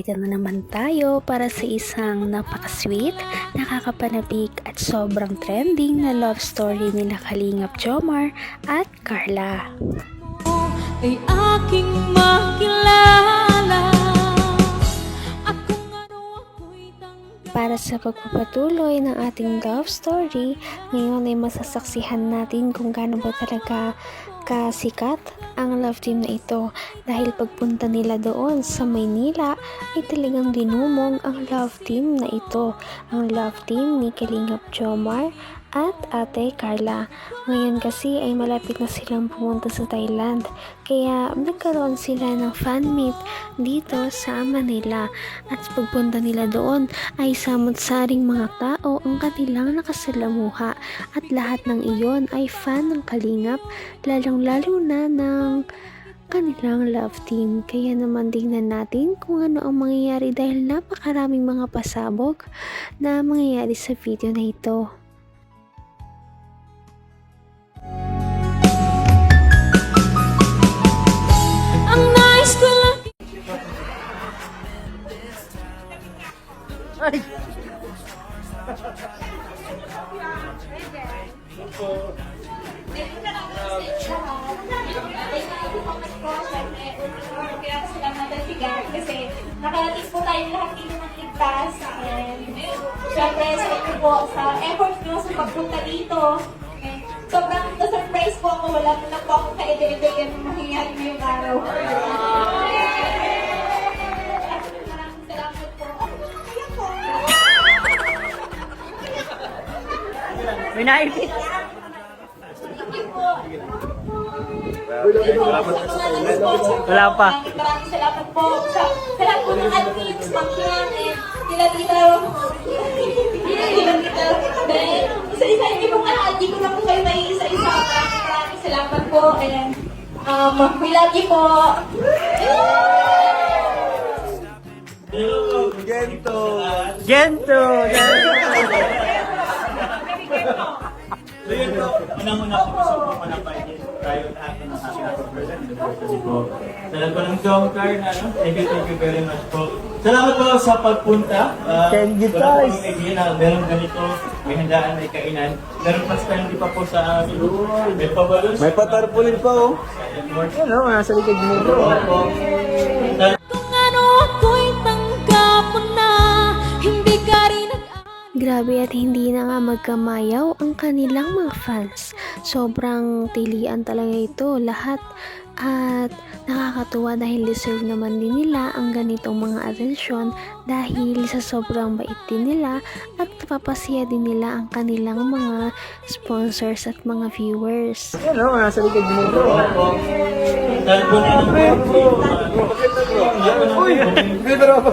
Nandito na naman tayo para sa isang napaka-sweet, nakakapanabik at sobrang trending na love story nila Kalingap Jomar at Carla. Ay aking makilala. Para sa pagpapatuloy ng ating love story, ngayon ay masasaksihan natin kung gaano ba talaga kasikat ang love team na ito, dahil pagpunta nila doon sa Maynila ay talagang dinumog ang love team na ito, ang love team ni Kalingap Jomar at Ate Carla. Ngayon kasi ay malapit na silang pumunta sa Thailand, kaya nagkaroon sila ng fan meet dito sa Manila, at pagpunta nila doon ay samot-saring mga tao ang kanilang nakasalamuha, at lahat ng iyon ay fan ng Kalingap, lalong-lalo na ng kanilang love team. Kaya naman tingnan natin kung ano ang mangyayari, dahil napakaraming mga pasabog na mangyayari sa video na ito. Ay! Kasi nakarating po tayo lahat dito ng ligtas, and syempre sa inyo po sa effort nyo sa pagpunta dito. And sobrang na-surprise po ako, wala mo lang po akong ka-deliver ng mangyayari ngayong araw. Maraming salamat po. Ayan po. May naipit! Thank you po. Wala pa. Maraming salamat po sa lahat po ng admins, Mangyan, and nila dito. Then, isa-isa, hindi ko na po kayo may isa-isa. Maraming salamat po, and we love you po. Gento! Gento! So yun po, unang-una po gusto ko manapay tayo lahat ng happy birthday po. Dahil po ng Jomcar na, no? Thank you very much po. Salamat po sa pagpunta. Thank you, wala po guys. yung idea na meron ganito, may handaan, may kainan. Meron pa sa hindi pa po sa amin. May pabalos. May patarpulin pa, oh. Ano, nasa likod mo. Opo. Kung ano ako'y tanggap mo na, hindi ka rin Grabe, at hindi na nga magkamayaw ang kanilang mga fans. Sobrang tilian talaga ito lahat, at nakakatuwa dahil deserve naman din nila ang ganitong mga atensyon, dahil sa sobrang bait din nila at napapasaya din nila ang kanilang mga sponsors at mga viewers. Ano, nasa likod mo. Opo. Dahil po na Uy! Dito na ba?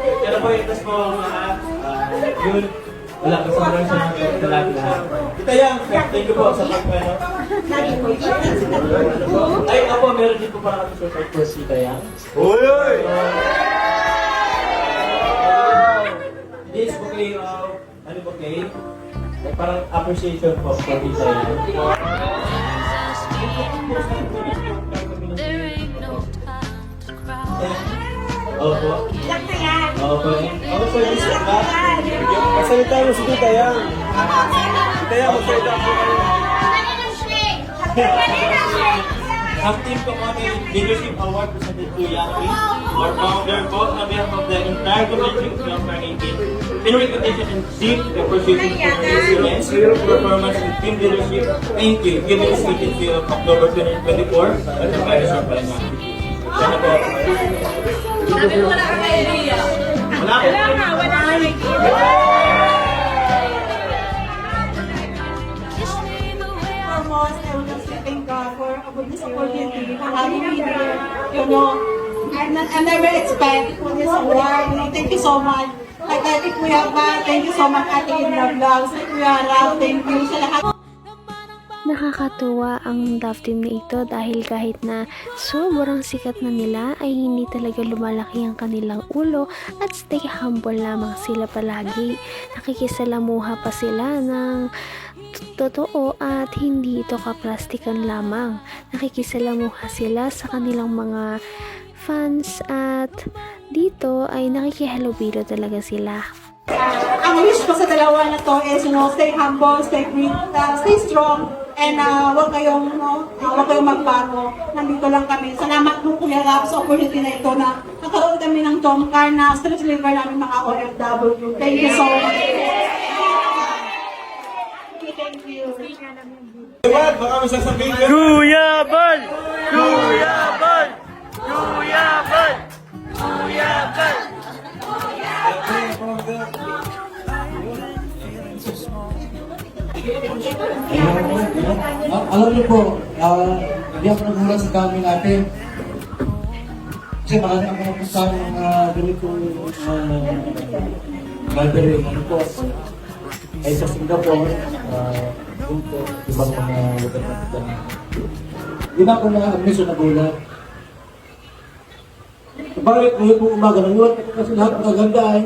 Kaya po ito po yun. Wala ko sobrang sa lahat. Ito yan. Thank you po sa pagpano. Ay, ako, meron din po para kami support for si Tayang. Uy! Uy! This bouquet of, ano bouquet? Parang appreciation po for si Tayang. Opo. Opo. Opo, this is ba? Masalita mo si Tita Yang. Tita Yang, magsalita mo. Ang team ko kami Leadership Award presented to Yang our founder po on behalf of the entire community of Jomcar 18 in recognition and deep appreciation for excellence, performance, and team leadership. Thank you. Given this meeting of October 2024 at the Paris of Palanga. Sana po. Wala ka idea. Wala ka. Foremost, I would like to thank God for this opportunity for having me here. You know, I never expect this award. You know, thank you so much. Like Ate Kuya Pa, thank you so much, Ate Indra Vlogs. Kuya Rab, thank you sa lahat. Nakakatuwa ang love team na ito, dahil kahit na sobrang sikat na nila ay hindi talaga lumalaki ang kanilang ulo, at stay humble lamang sila palagi. Nakikisalamuha pa sila ng totoo at hindi ito kaplastikan lamang. Nakikisalamuha sila sa kanilang mga fans at dito ay nakikihalubilo talaga sila. Ang wish ko sa dalawa na to is, stay humble, stay strong, and huwag kayong magbago. Nandito lang kami. Salamat po Kuya Rap sa opportunity na ito na nakaroon kami ng Jomcar na stress reliever namin mga OFW. Thank you so much. Thank you. Diba? Baka may sasabihin ka. Kuya Bal! Kuya Bal! Kuya Bal! Kuya Bal! Alam niyo po, hindi ako naghula sa dami natin. Kasi marami ako napunta ng mga ganitong gathering. Ano po, ay sa Singapore, doon po, ibang mga lugar na ito. Hindi na ako na-amneso na gulat. Bakit ngayon po umaga, nangyulat ko kasi lahat ng maganda ay.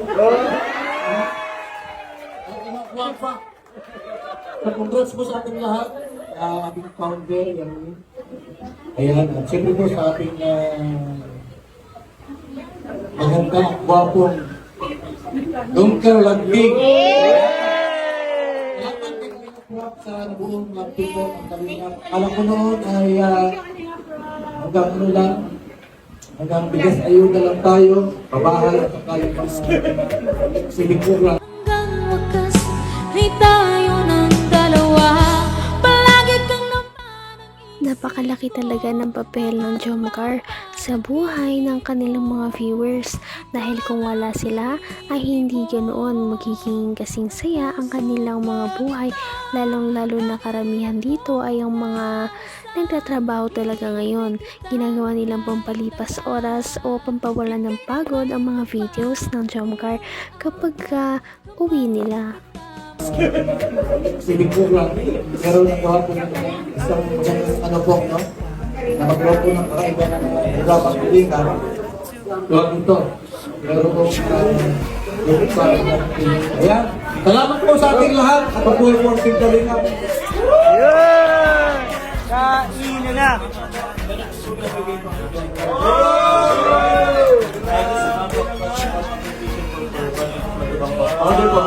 Congrats po sa ating lahat, ating founder, yan. Ayan, at siyempre po sa ating magandang, gwapong Jomcar Lagpig. Lahat ng technical sa nabuong Lagpig po, ang kalingap. Alam ko noon ay hanggang ano lang, hanggang bigas ayuda lang tayo, babahay at saka yung mga silingkur lang. Hanggang wakas ay tayo ng dalawa. Palagi kang Napakalaki talaga ng papel ng Jomcar sa buhay ng kanilang mga viewers dahil kung wala sila ay hindi ganoon magiging kasing saya ang kanilang mga buhay, lalong-lalo na karamihan dito ay ang mga nagtatrabaho talaga ngayon. Ginagawa nilang pampalipas oras o pampawalan ng pagod ang mga videos ng Jomcar kapag uwi nila. Silingkur lang. Pero nagawa po ng isang ano po, no? Nakagawa po ng kakaiba ng ugapang pilingan. Tuwag ito. Pero po, yung parang ayan. Salamat po sa ating lahat. At po po ang tingkalingan. Yun! Kain na! Order po,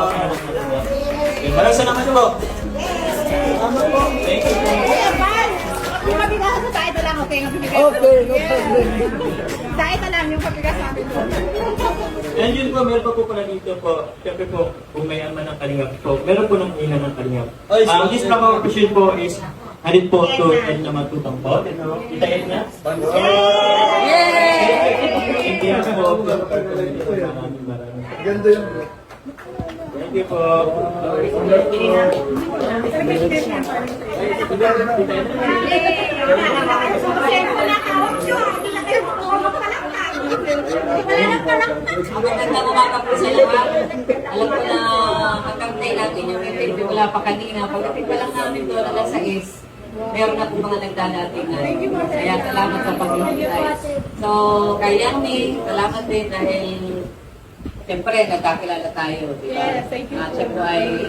maraming salamat po. Thank you po. Yung mabigas sa tayo lang, okay? Okay, no problem. Tayo lang yung pabigas sa amin. And yun po, meron pa po pala dito po. Siyempre po, kung may ama ng kalingap po, meron po ng ina ng kalingap. Ang this proclamation po is halit po to and naman tutang po. Itayin na. Hindi po. Maraming. Ganda yun bro. Thank you po. Magandang umaga po sa lahat. Alam ko na hanggang natin yung interview wala pa kanina. Pagdating pa lang namin doon alas 6, meron na po mga nagdadating na. Kaya salamat sa pag-invite. So, kay Yanni, salamat din dahil siyempre nagkakilala tayo. Diba? At siya po ay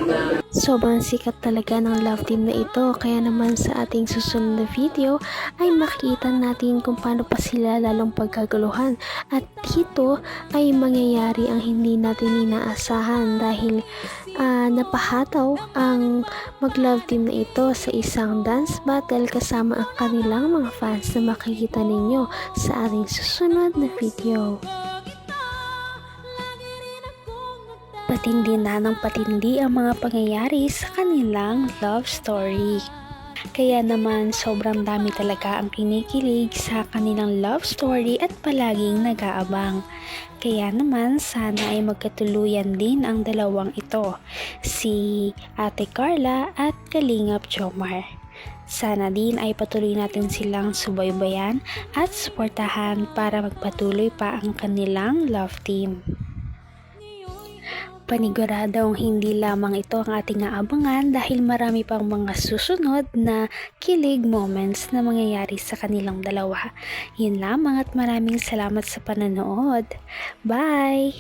Sobrang sikat talaga ng love team na ito, kaya naman sa ating susunod na video ay makita natin kung paano pa sila lalong pagkaguluhan at dito ay mangyayari ang hindi natin inaasahan dahil napahataw ang mag-love team na ito sa isang dance battle kasama ang kanilang mga fans na makikita ninyo sa ating susunod na video. Patindi na ng patindi ang mga pangyayari sa kanilang love story. Kaya naman sobrang dami talaga ang kinikilig sa kanilang love story at palaging nag-aabang. Kaya naman sana ay magkatuluyan din ang dalawang ito, si Ate Carla at Kalingap Jomar. Sana din ay patuloy natin silang subaybayan at suportahan para magpatuloy pa ang kanilang love team. Paniguradong hindi lamang ito ang ating aabangan dahil marami pang mga susunod na kilig moments na mangyayari sa kanilang dalawa. Yun lamang at maraming salamat sa panonood. Bye!